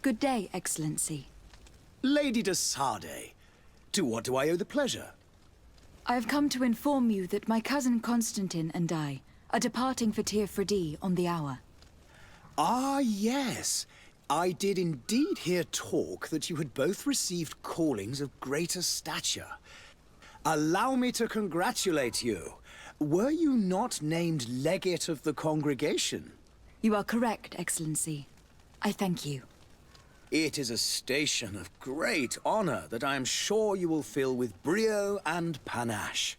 Good day, Excellency. Lady De Sardet, to what do I owe the pleasure? I have come to inform you that my cousin Constantine and I are departing for Teer Fradee on the hour. Ah, yes. I did indeed hear talk that you had both received callings of greater stature. Allow me to congratulate you. Were you not named legate of the congregation? You are correct, Excellency. I thank you. It is a station of great honor that I am sure you will fill with brio and panache.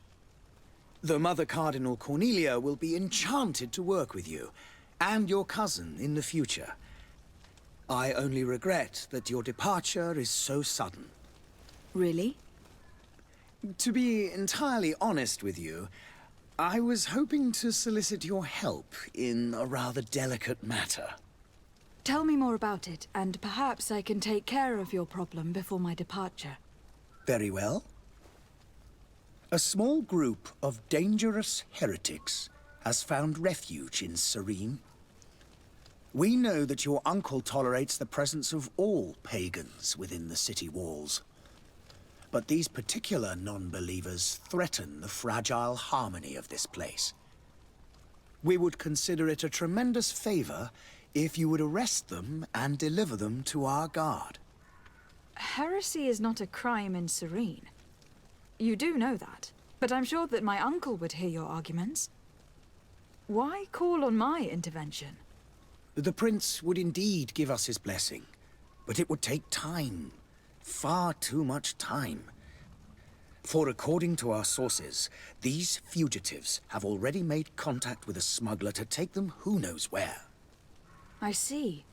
The Mother Cardinal Cornelia will be enchanted to work with you, and your cousin in the future. I only regret that your departure is so sudden. Really? To be entirely honest with you, I was hoping to solicit your help in a rather delicate matter. Tell me more about it, and perhaps I can take care of your problem before my departure. Very well. A small group of dangerous heretics has found refuge in Serene. We know that your uncle tolerates the presence of all pagans within the city walls. But these particular non-believers threaten the fragile harmony of this place. We would consider it a tremendous favor if you would arrest them and deliver them to our guard. Heresy is not a crime in Serene. You do know that, but I'm sure that my uncle would hear your arguments. Why call on my intervention? The prince would indeed give us his blessing, but it would take time. Far too much time. For according to our sources, these fugitives have already made contact with a smuggler to take them who knows where. I see.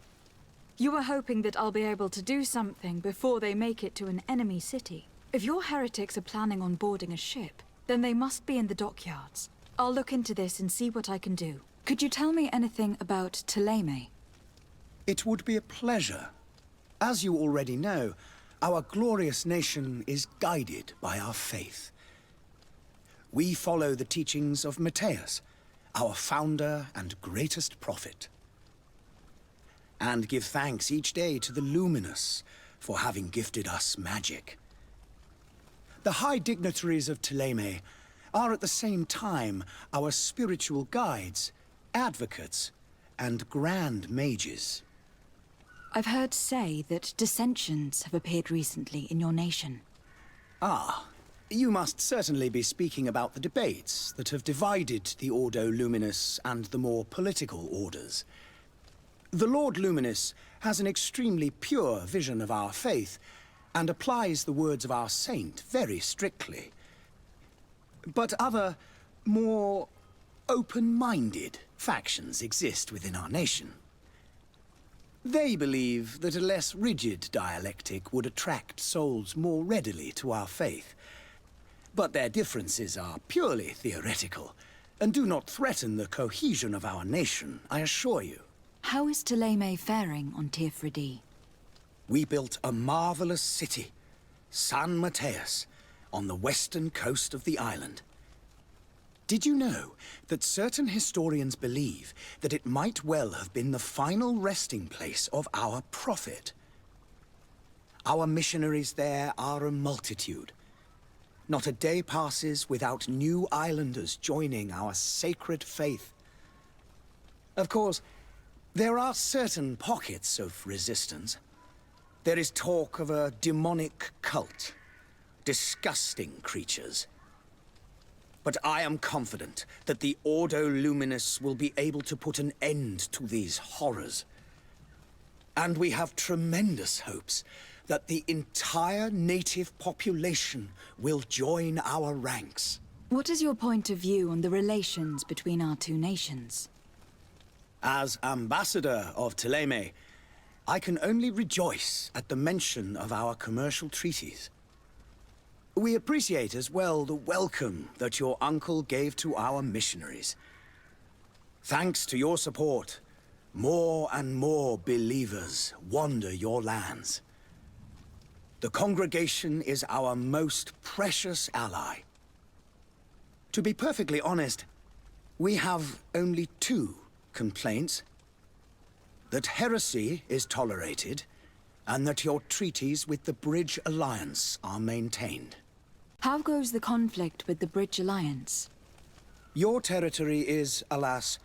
You were hoping that I'll be able to do something before they make it to an enemy city. If your heretics are planning on boarding a ship, then they must be in the dockyards. I'll look into this and see what I can do. Could you tell me anything about Thélème? It would be a pleasure. As you already know, our glorious nation is guided by our faith. We follow the teachings of Matthias, our founder and greatest prophet. And give thanks each day to the Luminous for having gifted us magic. The high dignitaries of Thélème are at the same time our spiritual guides, advocates, and grand mages. I've heard say that dissensions have appeared recently in your nation. Ah, you must certainly be speaking about the debates that have divided the Ordo Luminous and the more political orders. The Lord Luminous has an extremely pure vision of our faith and applies the words of our saint very strictly. But other, more open-minded factions exist within our nation. They believe that a less rigid dialectic would attract souls more readily to our faith. But their differences are purely theoretical and do not threaten the cohesion of our nation, I assure you. How is Thélème faring on Teer Fradee? We built a marvelous city, San Matthias, on the western coast of the island. Did you know that certain historians believe that it might well have been the final resting place of our prophet? Our missionaries there are a multitude. Not a day passes without new islanders joining our sacred faith. Of course, there are certain pockets of resistance. There is talk of a demonic cult, disgusting creatures. But I am confident that the Ordo Luminous will be able to put an end to these horrors. And we have tremendous hopes that the entire native population will join our ranks. What is your point of view on the relations between our two nations? As ambassador of Thélème, I can only rejoice at the mention of our commercial treaties. We appreciate as well the welcome that your uncle gave to our missionaries. Thanks to your support, more and more believers wander your lands. The congregation is our most precious ally. To be perfectly honest, we have only two complaints: that heresy is tolerated, and that your treaties with the Bridge Alliance are maintained. How goes the conflict with the Bridge Alliance? Your territory is, alas,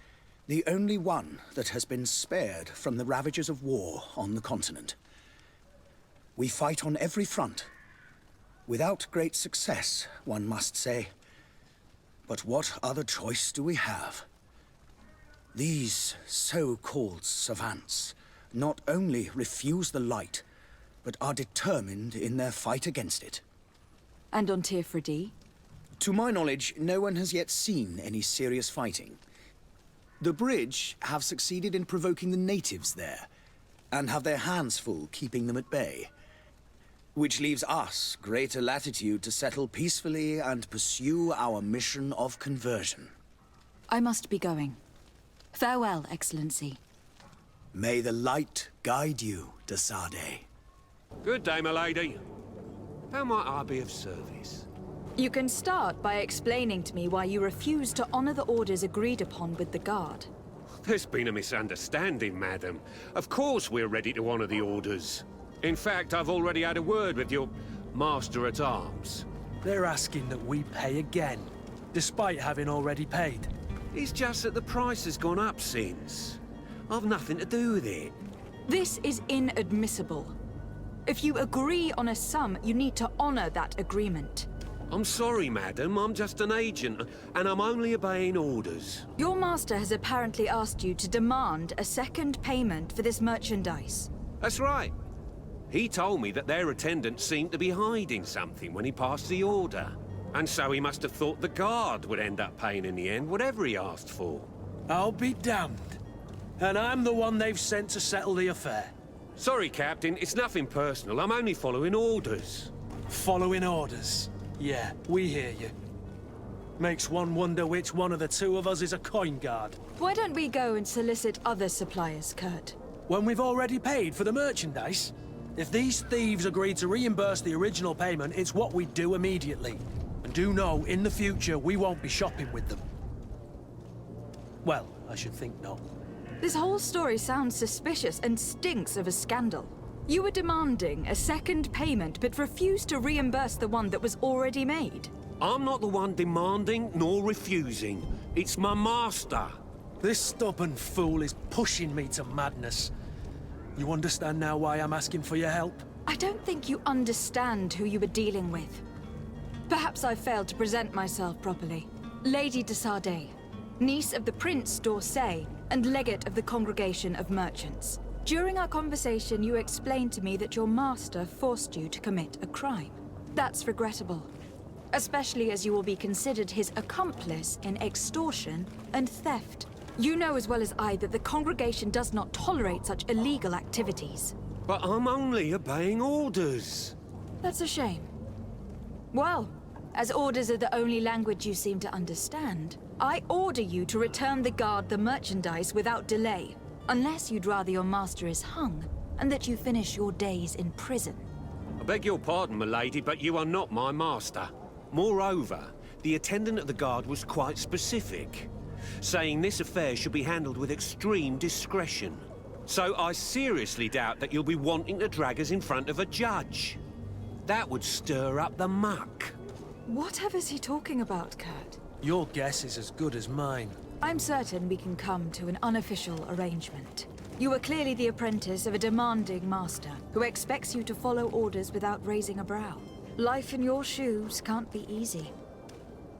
the only one that has been spared from the ravages of war on the continent. We fight on every front. Without great success, one must say. But what other choice do we have? These so-called savants not only refuse the light, but are determined in their fight against it. And on Teer Fradee? To my knowledge, no one has yet seen any serious fighting. The Bridge have succeeded in provoking the natives there, and have their hands full keeping them at bay. Which leaves us greater latitude to settle peacefully and pursue our mission of conversion. I must be going. Farewell, Excellency. May the light guide you, De Sardet. Good day, my lady. How might I be of service? You can start by explaining to me why you refuse to honor the orders agreed upon with the Guard. There's been a misunderstanding, madam. Of course we're ready to honor the orders. In fact, I've already had a word with your Master-at-Arms. They're asking that we pay again, despite having already paid. It's just that the price has gone up since. I've nothing to do with it. This is inadmissible. If you agree on a sum, you need to honor that agreement. I'm sorry, madam. I'm just an agent, and I'm only obeying orders. Your master has apparently asked you to demand a second payment for this merchandise. That's right. He told me that their attendant seemed to be hiding something when he passed the order. And so he must have thought the Guard would end up paying in the end, whatever he asked for. I'll be damned. And I'm the one they've sent to settle the affair. Sorry, Captain. It's nothing personal. I'm only following orders. Following orders. Yeah, we hear you. Makes one wonder which one of the two of us is a coin guard. Why don't we go and solicit other suppliers, Kurt? When we've already paid for the merchandise? If these thieves agree to reimburse the original payment, it's what we do immediately. And do know, in the future, we won't be shopping with them. Well, I should think not. This whole story sounds suspicious and stinks of a scandal. You were demanding a second payment, but refused to reimburse the one that was already made. I'm not the one demanding nor refusing. It's my master. This stubborn fool is pushing me to madness. You understand now why I'm asking for your help? I don't think you understand who you were dealing with. Perhaps I failed to present myself properly. Lady De Sardet, niece of the Prince d'Orsay, and legate of the Congregation of Merchants. During our conversation, you explained to me that your master forced you to commit a crime. That's regrettable, especially as you will be considered his accomplice in extortion and theft. You know as well as I that the Congregation does not tolerate such illegal activities. But I'm only obeying orders. That's a shame. Well, as orders are the only language you seem to understand, I order you to return the Guard the merchandise without delay, unless you'd rather your master is hung, and that you finish your days in prison. I beg your pardon, my lady, but you are not my master. Moreover, the attendant of the Guard was quite specific, saying this affair should be handled with extreme discretion. So I seriously doubt that you'll be wanting to drag us in front of a judge. That would stir up the muck. Whatever is he talking about, Kurt? Your guess is as good as mine. I'm certain we can come to an unofficial arrangement. You are clearly the apprentice of a demanding master who expects you to follow orders without raising a brow. Life in your shoes can't be easy.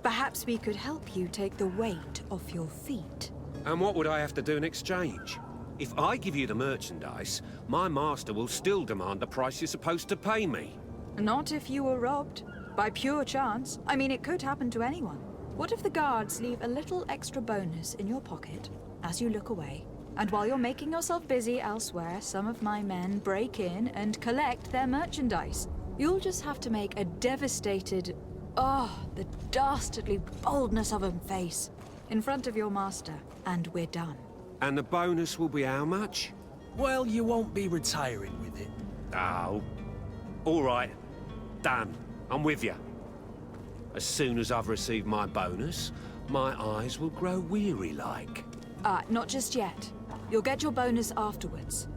Perhaps we could help you take the weight off your feet. And what would I have to do in exchange? If I give you the merchandise, my master will still demand the price you're supposed to pay me. Not if you were robbed. By pure chance. I mean, it could happen to anyone. What if the guards leave a little extra bonus in your pocket as you look away? And while you're making yourself busy elsewhere, some of my men break in and collect their merchandise. You'll just have to make a devastated, the dastardly boldness of him face in front of your master, and we're done. And the bonus will be how much? Well, you won't be retiring with it. Oh. All right. Done. I'm with you. As soon as I've received my bonus, my eyes will grow weary-like. Not just yet. You'll get your bonus afterwards.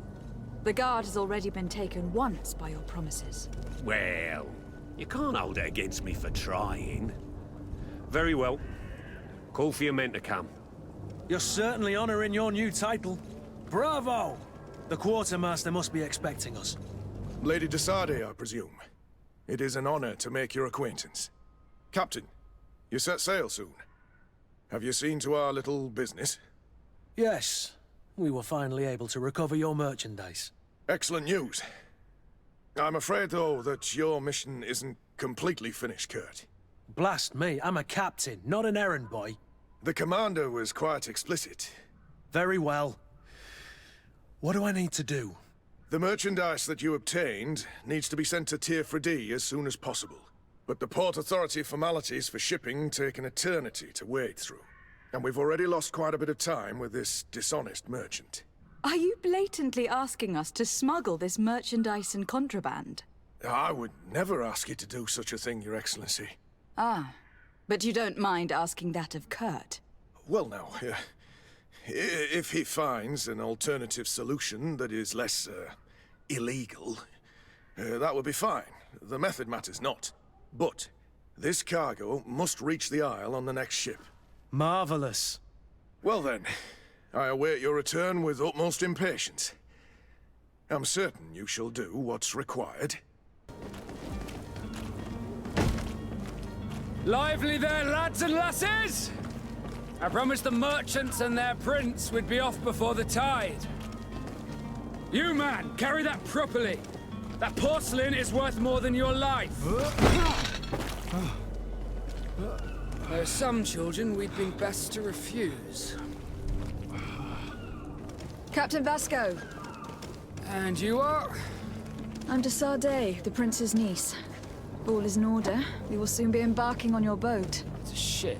The guard has already been taken once by your promises. Well, you can't hold it against me for trying. Very well. Call for your men to come. You're certainly honoring your new title. Bravo! The quartermaster must be expecting us. Lady De Sardet, I presume. It is an honor to make your acquaintance. Captain, you set sail soon. Have you seen to our little business? Yes. We were finally able to recover your merchandise. Excellent news. I'm afraid, though, that your mission isn't completely finished, Kurt. Blast me, I'm a captain, not an errand boy. The commander was quite explicit. Very well. What do I need to do? The merchandise that you obtained needs to be sent to Teer Fradee as soon as possible. But the Port Authority formalities for shipping take an eternity to wade through. And we've already lost quite a bit of time with this dishonest merchant. Are you blatantly asking us to smuggle this merchandise and contraband? I would never ask you to do such a thing, Your Excellency. Ah, but you don't mind asking that of Kurt? Well, now, if he finds an alternative solution that is less, illegal, that would be fine. The method matters not. But this cargo must reach the Isle on the next ship. Marvelous. Well then, I await your return with utmost impatience. I'm certain you shall do what's required. Lively there, lads and lasses! I promised the merchants and their prince we'd be off before the tide. You, man, carry that properly. That porcelain is worth more than your life. There are some children we'd been best to refuse. Captain Vasco. And you are? I'm De Sardet, the prince's niece. All is in order. We will soon be embarking on your boat. It's a ship,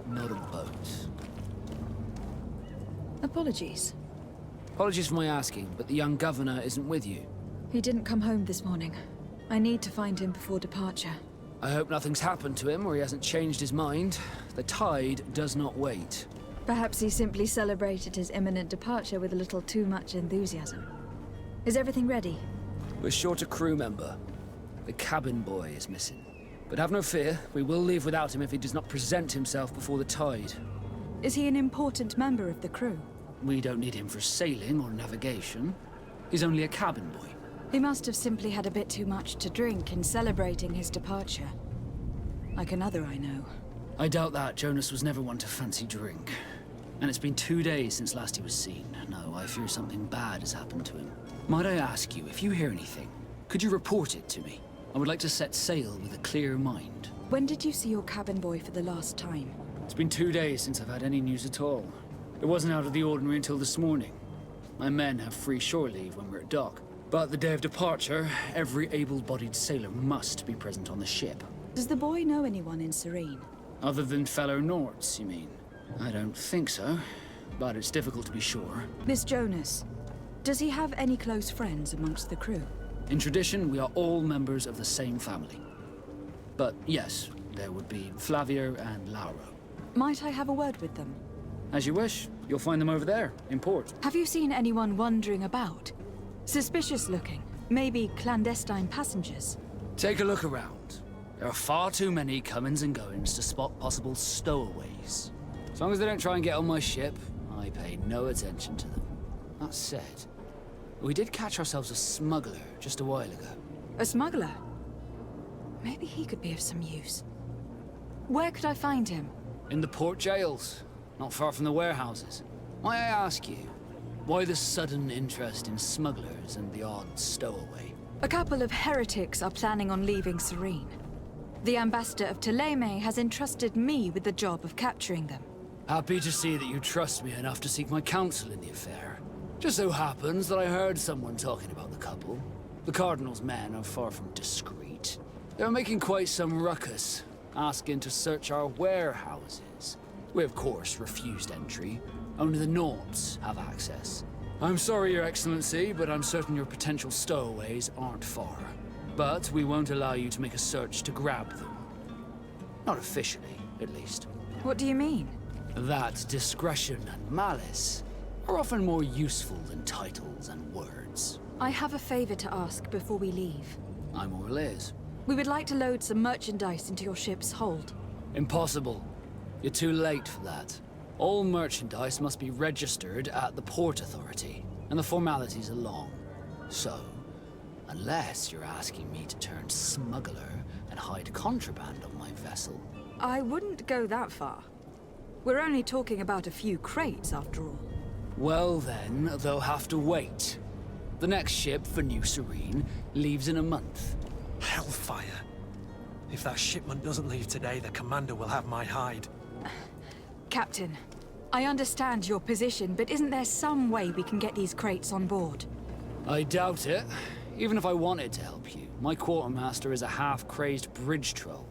not a boat. Apologies. Apologies for my asking, but the young governor isn't with you. He didn't come home this morning. I need to find him before departure. I hope nothing's happened to him or he hasn't changed his mind. The tide does not wait. Perhaps he simply celebrated his imminent departure with a little too much enthusiasm. Is everything ready? We're short a crew member. The cabin boy is missing. But have no fear, we will leave without him if he does not present himself before the tide. Is he an important member of the crew? We don't need him for sailing or navigation. He's only a cabin boy. He must have simply had a bit too much to drink in celebrating his departure. Like another I know. I doubt that. Jonas was never one to fancy drink. And it's been 2 days since last he was seen. No, I fear something bad has happened to him. Might I ask you, if you hear anything, could you report it to me? I would like to set sail with a clear mind. When did you see your cabin boy for the last time? It's been 2 days since I've had any news at all. It wasn't out of the ordinary until this morning. My men have free shore leave when we're at dock. But the day of departure, every able-bodied sailor must be present on the ship. Does the boy know anyone in Serene? Other than fellow Nauts, you mean? I don't think so, but it's difficult to be sure. This Jonas, does he have any close friends amongst the crew? In tradition, we are all members of the same family. But yes, there would be Flavia and Lauro. Might I have a word with them? As you wish. You'll find them over there, in port. Have you seen anyone wandering about? Suspicious looking. Maybe clandestine passengers. Take a look around. There are far too many comings and goings to spot possible stowaways. As long as they don't try and get on my ship, I pay no attention to them. That said, we did catch ourselves a smuggler just a while ago. A smuggler? Maybe he could be of some use. Where could I find him? In the port jails, not far from the warehouses. Might I ask you, why the sudden interest in smugglers and the odd stowaway? A couple of heretics are planning on leaving Serene. The Ambassador of Thélème has entrusted me with the job of capturing them. Happy to see that you trust me enough to seek my counsel in the affair. Just so happens that I heard someone talking about the couple. The Cardinal's men are far from discreet. They're making quite some ruckus, asking to search our warehouses. We of course refused entry. Only the Nauts have access. I'm sorry, Your Excellency, but I'm certain your potential stowaways aren't far. But we won't allow you to make a search to grab them. Not officially, at least. What do you mean? That discretion and malice are often more useful than titles and words. I have a favor to ask before we leave. I'm Orleans. We would like to load some merchandise into your ship's hold. Impossible. You're too late for that. All merchandise must be registered at the Port Authority, and the formalities are long. So, unless you're asking me to turn smuggler and hide contraband on my vessel. I wouldn't go that far. We're only talking about a few crates, after all. Well then, they'll have to wait. The next ship for New Serene leaves in a month. Hellfire. If that shipment doesn't leave today, the commander will have my hide. Captain, I understand your position, but isn't there some way we can get these crates on board? I doubt it. Even if I wanted to help you, my quartermaster is a half-crazed bridge troll.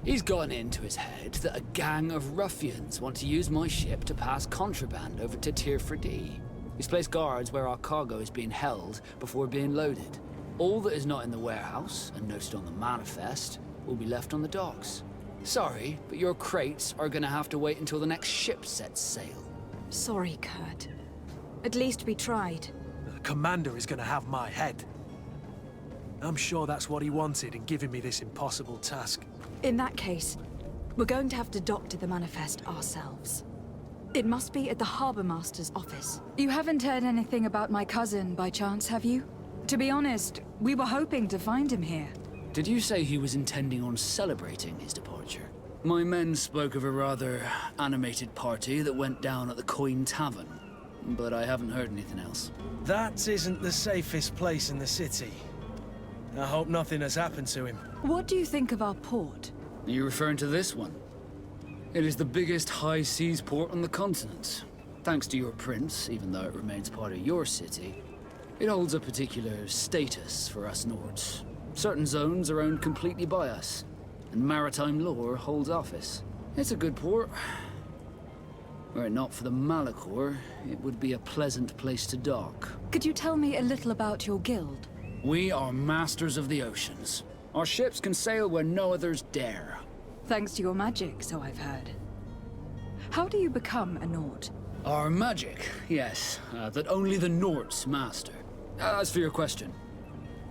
He's gotten into his head that a gang of ruffians want to use my ship to pass contraband over to Teer Fradee. He's placed guards where our cargo is being held before being loaded. All that is not in the warehouse, and noted on the manifest, will be left on the docks. Sorry, but your crates are gonna have to wait until the next ship sets sail. Sorry, Kurt. At least we tried. The commander is gonna have my head. I'm sure that's what he wanted in giving me this impossible task. In that case, we're going to have to doctor the manifest ourselves. It must be at the Harbour Master's office. You haven't heard anything about my cousin, by chance, have you? To be honest, we were hoping to find him here. Did you say he was intending on celebrating his departure? My men spoke of a rather animated party that went down at the Coin Tavern, but I haven't heard anything else. That isn't the safest place in the city. I hope nothing has happened to him. What do you think of our port? Are you referring to this one? It is the biggest high seas port on the continent. Thanks to your prince, even though it remains part of your city, it holds a particular status for us Nauts. Certain zones are owned completely by us, and maritime law holds office. It's a good port. Were it not for the Malachor, it would be a pleasant place to dock. Could you tell me a little about your guild? We are masters of the oceans. Our ships can sail where no others dare. Thanks to your magic, so I've heard. How do you become a Naut? Our magic, yes, that only the Nauts master. As for your question,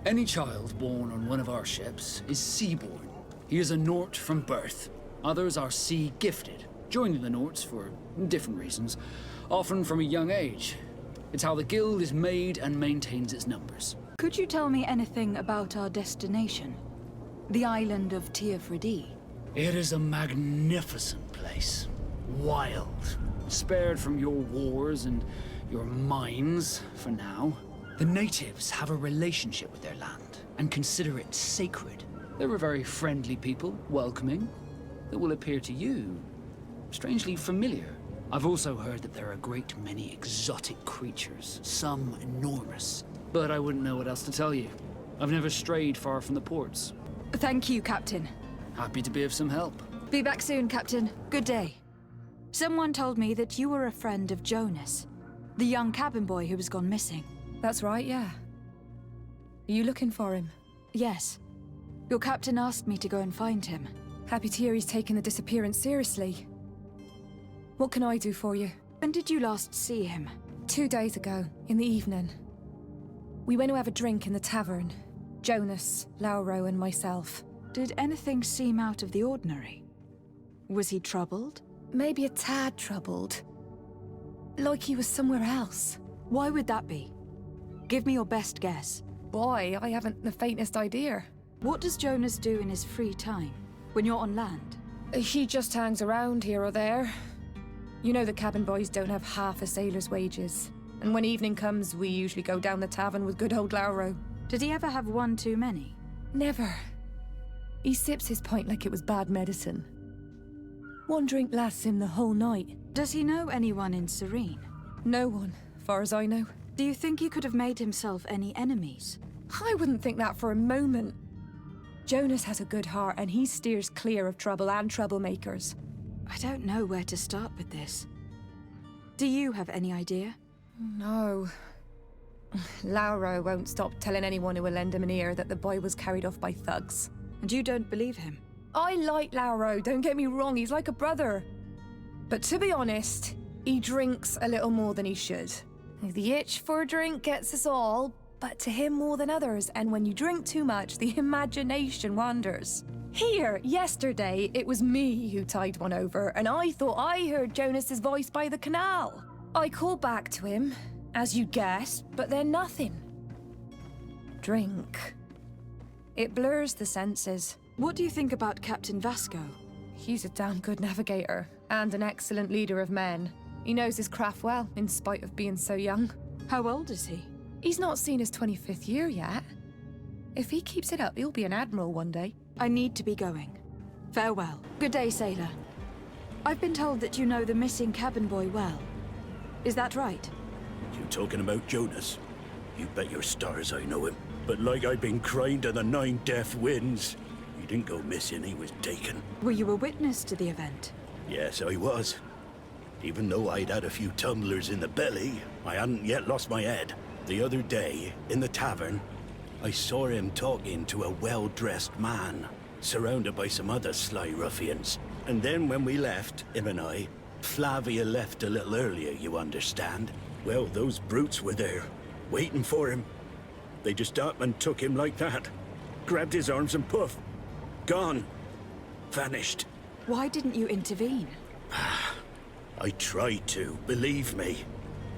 any child born on one of our ships is seaborn. He is a Naut from birth. Others are sea-gifted, joining the Nauts for different reasons, often from a young age. It's how the guild is made and maintains its numbers. Could you tell me anything about our destination? The island of Teer Fradee? It is a magnificent place. Wild. Spared from your wars and your mines, for now. The natives have a relationship with their land, and consider it sacred. They're a very friendly people, welcoming, that will appear to you strangely familiar. I've also heard that there are a great many exotic creatures, some enormous. But I wouldn't know what else to tell you. I've never strayed far from the ports. Thank you, Captain. Happy to be of some help. Be back soon, Captain. Good day. Someone told me that you were a friend of Jonas, the young cabin boy who was gone missing. That's right, yeah. Are you looking for him? Yes. Your captain asked me to go and find him. Happy to hear he's taken the disappearance seriously. What can I do for you? When did you last see him? 2 days ago, in the evening. We went to have a drink in the tavern. Jonas, Lauro, and myself. Did anything seem out of the ordinary? Was he troubled? Maybe a tad troubled. Like he was somewhere else. Why would that be? Give me your best guess. Boy, I haven't the faintest idea. What does Jonas do in his free time, when you're on land? He just hangs around here or there. You know the cabin boys don't have half a sailor's wages. And when evening comes, we usually go down the tavern with good old Lauro. Did he ever have one too many? Never. He sips his pint like it was bad medicine. One drink lasts him the whole night. Does he know anyone in Serene? No one, far as I know. Do you think he could have made himself any enemies? I wouldn't think that for a moment. Jonas has a good heart and he steers clear of trouble and troublemakers. I don't know where to start with this. Do you have any idea? No. Lauro won't stop telling anyone who will lend him an ear that the boy was carried off by thugs. And you don't believe him? I like Lauro, don't get me wrong, he's like a brother. But to be honest, He drinks a little more than he should. The itch for a drink gets us all, but to him more than others, and when you drink too much, the imagination wanders. Here, yesterday, it was me who tied one over, and I thought I heard Jonas's voice by the canal. I called back to him, as you'd guess, but then nothing. Drink. It blurs the senses. What do you think about Captain Vasco? He's a damn good navigator, and an excellent leader of men. He knows his craft well, in spite of being so young. How old is he? He's not seen his 25th year yet. If he keeps it up, he'll be an admiral one day. I need to be going. Farewell. Good day, sailor. I've been told that you know the missing cabin boy well. Is that right? You talking about Jonas? You bet your stars I know him. But like I've been crying to the 9 deaf winds, he didn't go missing, he was taken. Were you a witness to the event? Yes, I was. Even though I'd had a few tumblers in the belly, I hadn't yet lost my head. The other day, in the tavern, I saw him talking to a well-dressed man, surrounded by some other sly ruffians. And then when we left, him and I, Flavia left a little earlier, you understand. Well, those brutes were there, waiting for him. They just up and took him like that. Grabbed his arms and poof. Gone. Vanished. Why didn't you intervene? I tried to, believe me.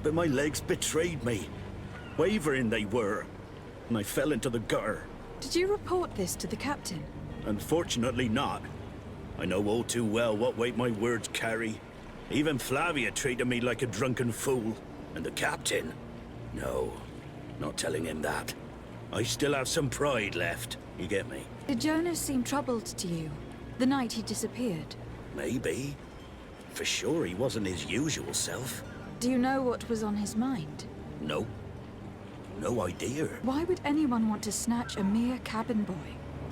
But my legs betrayed me. Wavering they were. And I fell into the gutter. Did you report this to the captain? Unfortunately not. I know all too well what weight my words carry. Even Flavia treated me like a drunken fool. And the captain? No, not telling him that. I still have some pride left, you get me? Did Jonas seem troubled to you, the night he disappeared? Maybe. For sure he wasn't his usual self. Do you know what was on his mind? No. No idea. Why would anyone want to snatch a mere cabin boy?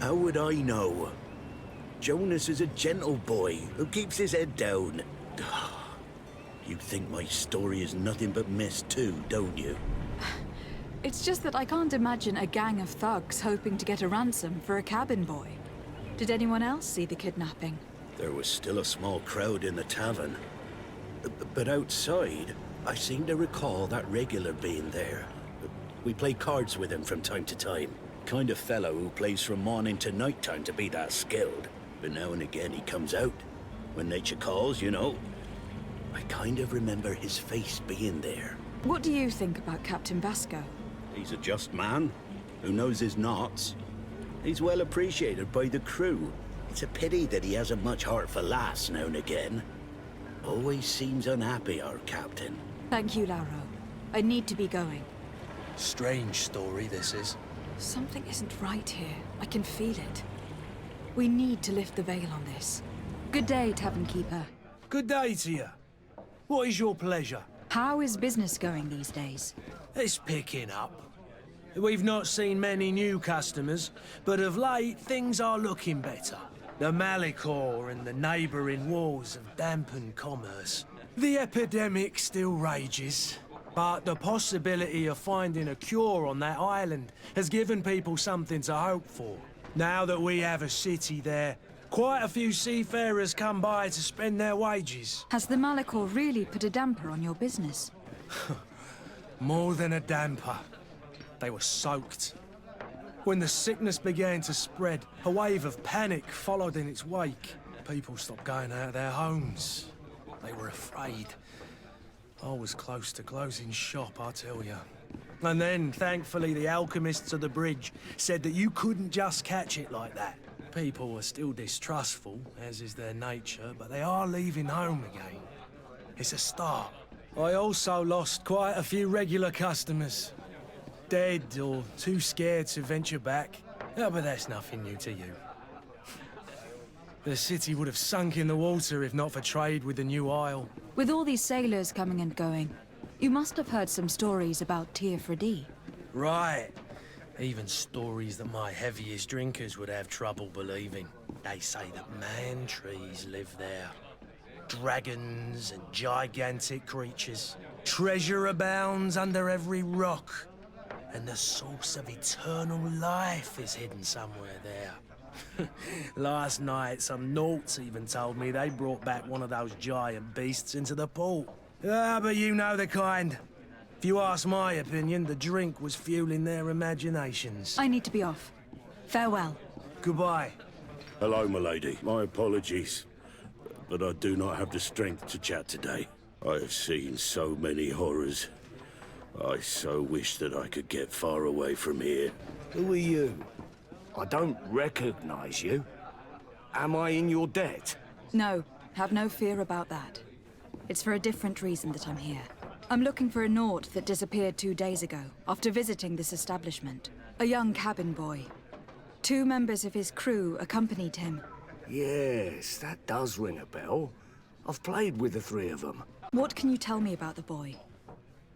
How would I know? Jonas is a gentle boy who keeps his head down. You think my story is nothing but mist too, don't you? It's just that I can't imagine a gang of thugs hoping to get a ransom for a cabin boy. Did anyone else see the kidnapping? There was still a small crowd in the tavern. But outside, I seem to recall that regular being there. We play cards with him from time to time. Kind of fellow who plays from morning to night time to be that skilled. But now and again he comes out. When nature calls, you know. I kind of remember his face being there. What do you think about Captain Vasco? He's a just man who knows his knots. He's well appreciated by the crew. It's a pity that he hasn't much heart for laughs now and again. Always seems unhappy, our captain. Thank you, Lauro. I need to be going. Strange story, this is. Something isn't right here. I can feel it. We need to lift the veil on this. Good day, tavern keeper. Good day to you. What is your pleasure? How is business going these days? It's picking up. We've not seen many new customers, but of late things are looking better. The Malicor and the neighbouring wars have dampened commerce. The epidemic still rages, but the possibility of finding a cure on that island has given people something to hope for. Now that we have a city there, quite a few seafarers come by to spend their wages. Has the Malicor really put a damper on your business? More than a damper. They were soaked. When the sickness began to spread, a wave of panic followed in its wake. People stopped going out of their homes. They were afraid. I was close to closing shop, I tell you. And then, thankfully, the alchemists of the bridge said that you couldn't just catch it like that. People are still distrustful, as is their nature, but they are leaving home again. It's a start. I also lost quite a few regular customers. Dead or too scared to venture back. Oh, but that's nothing new to you. The city would have sunk in the water if not for trade with the new isle. With all these sailors coming and going, you must have heard some stories about Teer Fradee. Right. Even stories that my heaviest drinkers would have trouble believing. They say that man-trees live there. Dragons and gigantic creatures. Treasure abounds under every rock. And the source of eternal life is hidden somewhere there. Last night, some Nauts even told me they brought back one of those giant beasts into the port. Ah, but you know the kind. If you ask my opinion, the drink was fueling their imaginations. I need to be off. Farewell. Goodbye. Hello, milady. My apologies, but I do not have the strength to chat today. I have seen so many horrors. I so wish that I could get far away from here. Who are you? I don't recognize you. Am I in your debt? No, have no fear about that. It's for a different reason that I'm here. I'm looking for a Naut that disappeared 2 days ago, after visiting this establishment. A young cabin boy. 2 members of his crew accompanied him. Yes, that does ring a bell. I've played with the 3 of them. What can you tell me about the boy?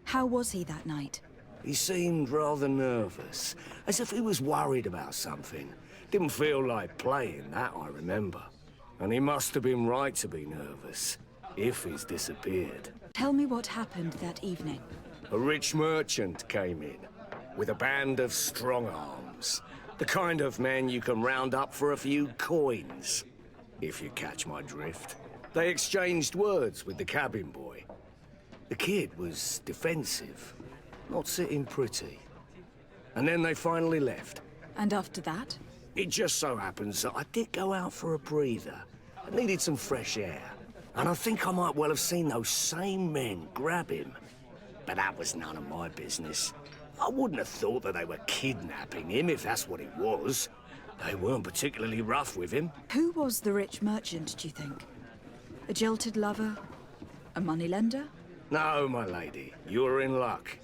How was he that night? He seemed rather nervous, as if he was worried about something. Didn't feel like playing, that I remember. And he must have been right to be nervous, if he's disappeared. Tell me what happened that evening. A rich merchant came in, with a band of strong arms. The kind of men you can round up for a few coins, if you catch my drift. They exchanged words with the cabin boy. The kid was defensive, not sitting pretty. And then they finally left. And after that? It just so happens that I did go out for a breather. I needed some fresh air. And I think I might well have seen those same men grab him. But that was none of my business. I wouldn't have thought that they were kidnapping him, if that's what it was. They weren't particularly rough with him. Who was the rich merchant, do you think? A jilted lover? A moneylender? No, my lady, you're in luck.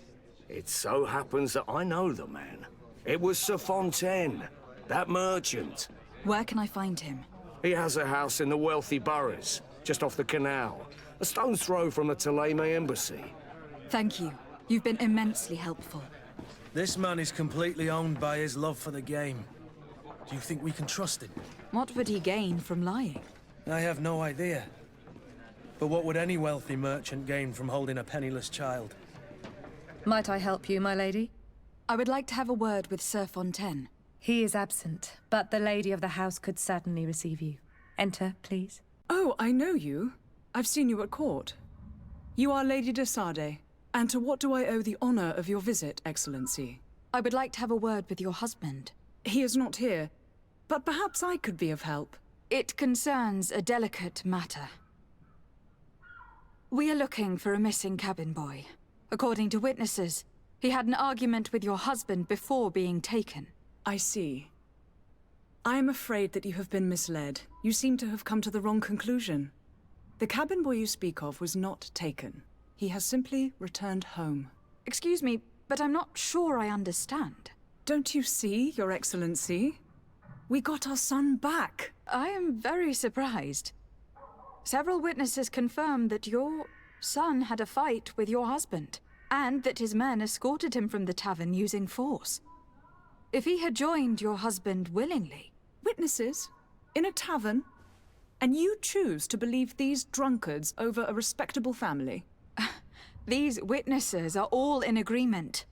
It so happens that I know the man. It was Sir Fontaine, that merchant. Where can I find him? He has a house in the wealthy boroughs, just off the canal. A stone's throw from the Thélème embassy. Thank you. You've been immensely helpful. This man is completely owned by his love for the game. Do you think we can trust him? What would he gain from lying? I have no idea. But what would any wealthy merchant gain from holding a penniless child? Might I help you, my lady? I would like to have a word with Sir Fontaine. He is absent, but the lady of the house could certainly receive you. Enter, please. Oh, I know you. I've seen you at court. You are Lady De Sardet. And to what do I owe the honor of your visit, Excellency? I would like to have a word with your husband. He is not here, but perhaps I could be of help. It concerns a delicate matter. We are looking for a missing cabin boy. According to witnesses, he had an argument with your husband before being taken. I see. I am afraid that you have been misled. You seem to have come to the wrong conclusion. The cabin boy you speak of was not taken. He has simply returned home. Excuse me, but I'm not sure I understand. Don't you see, Your Excellency? We got our son back. I am very surprised. Several witnesses confirmed that your son had a fight with your husband, and that his men escorted him from the tavern using force. If he had joined your husband willingly... Witnesses? In a tavern? And you choose to believe these drunkards over a respectable family? These witnesses are all in agreement,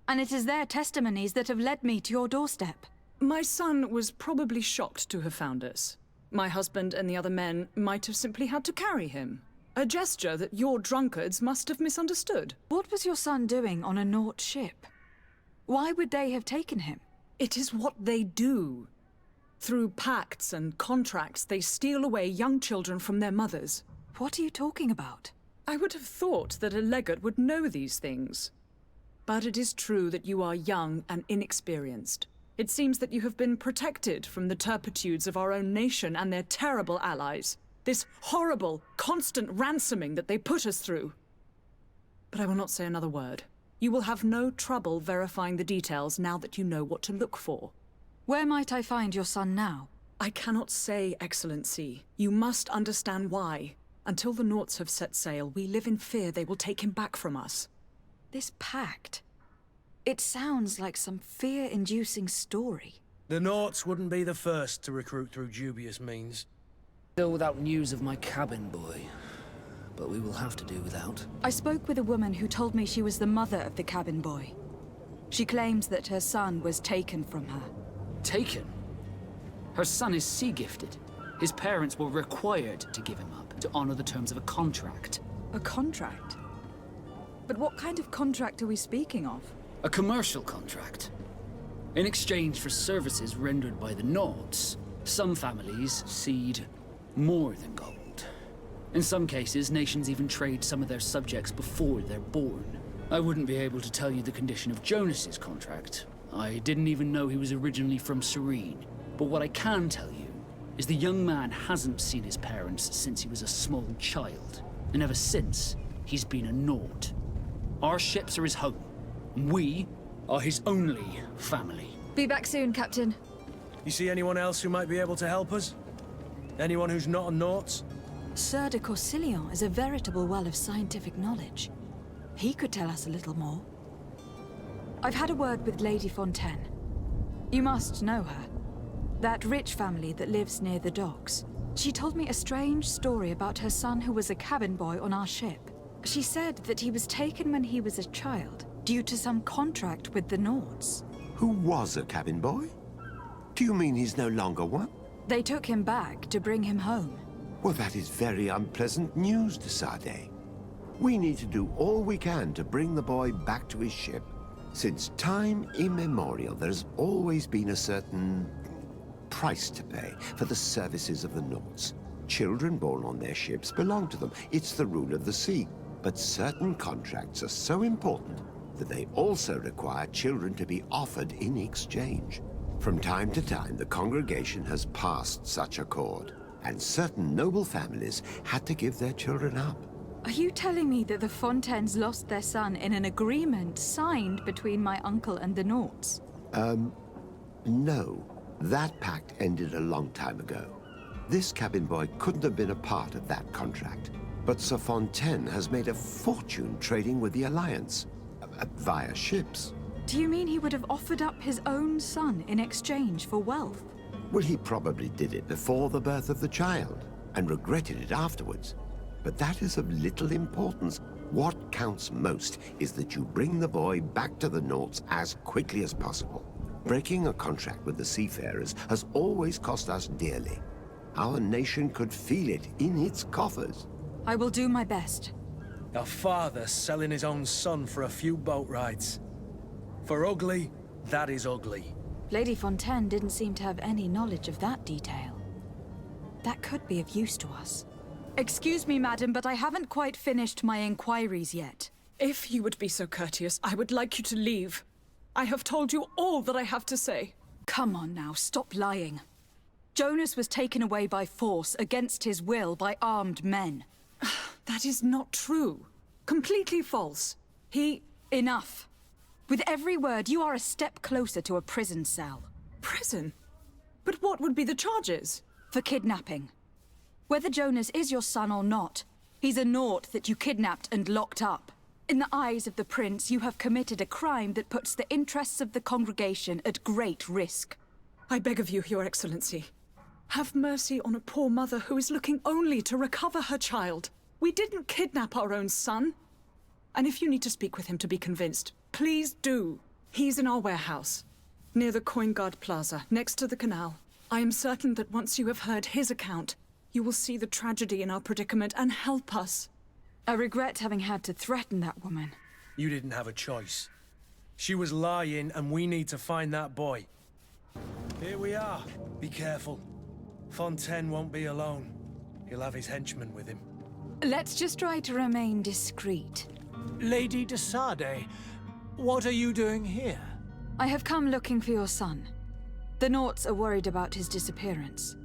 and it is their testimonies that have led me to your doorstep. My son was probably shocked to have found us. My husband and the other men might have simply had to carry him. A gesture that your drunkards must have misunderstood. What was your son doing on a Naut ship? Why would they have taken him? It is what they do. Through pacts and contracts, they steal away young children from their mothers. What are you talking about? I would have thought that a legate would know these things. But it is true that you are young and inexperienced. It seems that you have been protected from the turpitudes of our own nation and their terrible allies. This horrible, constant ransoming that they put us through. But I will not say another word. You will have no trouble verifying the details now that you know what to look for. Where might I find your son now? I cannot say, Excellency. You must understand why. Until the Nauts have set sail, we live in fear they will take him back from us. This pact... It sounds like some fear-inducing story. The Nauts wouldn't be the first to recruit through dubious means. Still without news of my cabin boy. But we will have to do without. I spoke with a woman who told me she was the mother of the cabin boy. She claims that her son was taken from her. Taken? Her son is sea-gifted. His parents were required to give him up, to honor the terms of a contract. A contract? But what kind of contract are we speaking of? A commercial contract. In exchange for services rendered by the Nauts, some families cede more than gold. In some cases, nations even trade some of their subjects before they're born. I wouldn't be able to tell you the condition of Jonas's contract. I didn't even know he was originally from Serene. But what I can tell you is the young man hasn't seen his parents since he was a small child. And ever since, he's been a Naut. Our ships are his home. And we are his only family. Be back soon, Captain. You see anyone else who might be able to help us? Anyone who's not a Nauts? Sir de Courcillon is a veritable well of scientific knowledge. He could tell us a little more. I've had a word with Lady Fontaine. You must know her. That rich family that lives near the docks. She told me a strange story about her son who was a cabin boy on our ship. She said that he was taken when he was a child, due to some contract with the Nauts. Who was a cabin boy? Do you mean he's no longer one? They took him back to bring him home. Well, that is very unpleasant news, De Sardet. We need to do all we can to bring the boy back to his ship. Since time immemorial, there's always been a certain price to pay for the services of the Nauts. Children born on their ships belong to them. It's the rule of the sea. But certain contracts are so important that they also require children to be offered in exchange. From time to time, the congregation has passed such accord, and certain noble families had to give their children up. Are you telling me that the Fontaines lost their son in an agreement signed between my uncle and the Nauts? No. That pact ended a long time ago. This cabin boy couldn't have been a part of that contract. But Sir Fontaine has made a fortune trading with the Alliance, via ships. Do you mean he would have offered up his own son in exchange for wealth? Well, he probably did it before the birth of the child, and regretted it afterwards. But that is of little importance. What counts most is that you bring the boy back to the Nauts as quickly as possible. Breaking a contract with the seafarers has always cost us dearly. Our nation could feel it in its coffers. I will do my best. A father selling his own son for a few boat rides. For ugly, that is ugly. Lady Fontaine didn't seem to have any knowledge of that detail. That could be of use to us. Excuse me, madam, but I haven't quite finished my inquiries yet. If you would be so courteous, I would like you to leave. I have told you all that I have to say. Come on now, stop lying. Jonas was taken away by force, against his will, by armed men. That is not true. Completely false. Enough. With every word, you are a step closer to a prison cell. Prison? But what would be the charges? For kidnapping. Whether Jonas is your son or not, he's a Naut that you kidnapped and locked up. In the eyes of the prince, you have committed a crime that puts the interests of the congregation at great risk. I beg of you, Your Excellency. Have mercy on a poor mother who is looking only to recover her child. We didn't kidnap our own son. And if you need to speak with him to be convinced, please do. He's in our warehouse, near the Coin Guard Plaza, next to the canal. I am certain that once you have heard his account, you will see the tragedy in our predicament and help us. I regret having had to threaten that woman. You didn't have a choice. She was lying, and we need to find that boy. Here we are. Be careful. Fontaine won't be alone. He'll have his henchmen with him. Let's just try to remain discreet. Lady De Sardet, what are you doing here? I have come looking for your son. The Nauts are worried about his disappearance.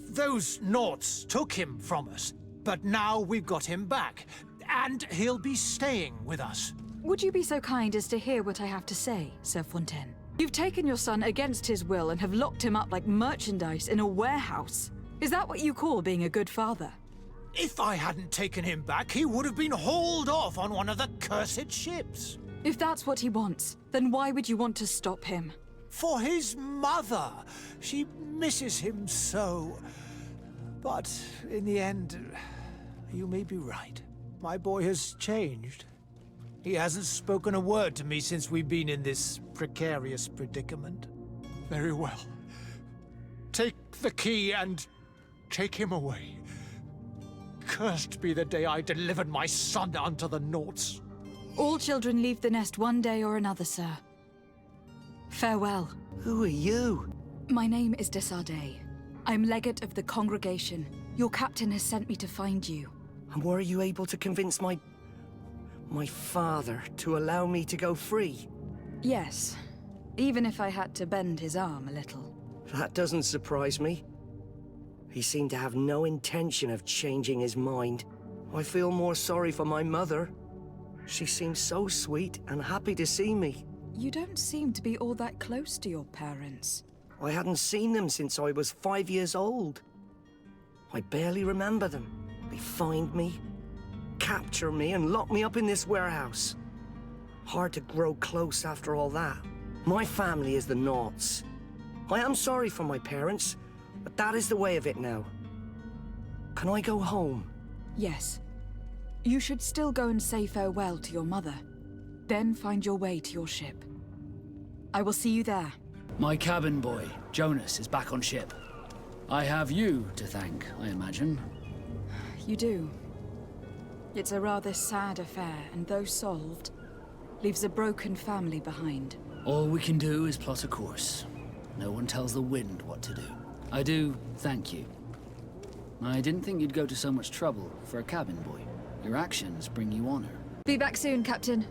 Those Nauts took him from us, but now we've got him back, and he'll be staying with us. Would you be so kind as to hear what I have to say, Sir Fontaine? You've taken your son against his will and have locked him up like merchandise in a warehouse. Is that what you call being a good father? If I hadn't taken him back, he would have been hauled off on one of the cursed ships. If that's what he wants, then why would you want to stop him? For his mother. She misses him so. But in the end, you may be right. My boy has changed. He hasn't spoken a word to me since we've been in this precarious predicament. Very well. Take the key and take him away. Cursed be the day I delivered my son unto the Nauts. All children leave the nest one day or another, sir. Farewell. Who are you? My name is De Sardet. I'm legate of the congregation. Your captain has sent me to find you. And were you able to convince my father to allow me to go free? Yes. Even if I had to bend his arm a little. That doesn't surprise me. He seemed to have no intention of changing his mind. I feel more sorry for my mother. She seems so sweet and happy to see me. You don't seem to be all that close to your parents. I hadn't seen them since I was 5 years old. I barely remember them. They find me, capture me, and lock me up in this warehouse. Hard to grow close after all that. My family is the Nauts. I am sorry for my parents, but that is the way of it now. Can I go home? Yes. You should still go and say farewell to your mother. Then find your way to your ship. I will see you there. My cabin boy, Jonas, is back on ship. I have you to thank, I imagine. You do. It's a rather sad affair, and though solved, leaves a broken family behind. All we can do is plot a course. No one tells the wind what to do. I do thank you. I didn't think you'd go to so much trouble for a cabin boy. Your actions bring you honor. Be back soon, Captain.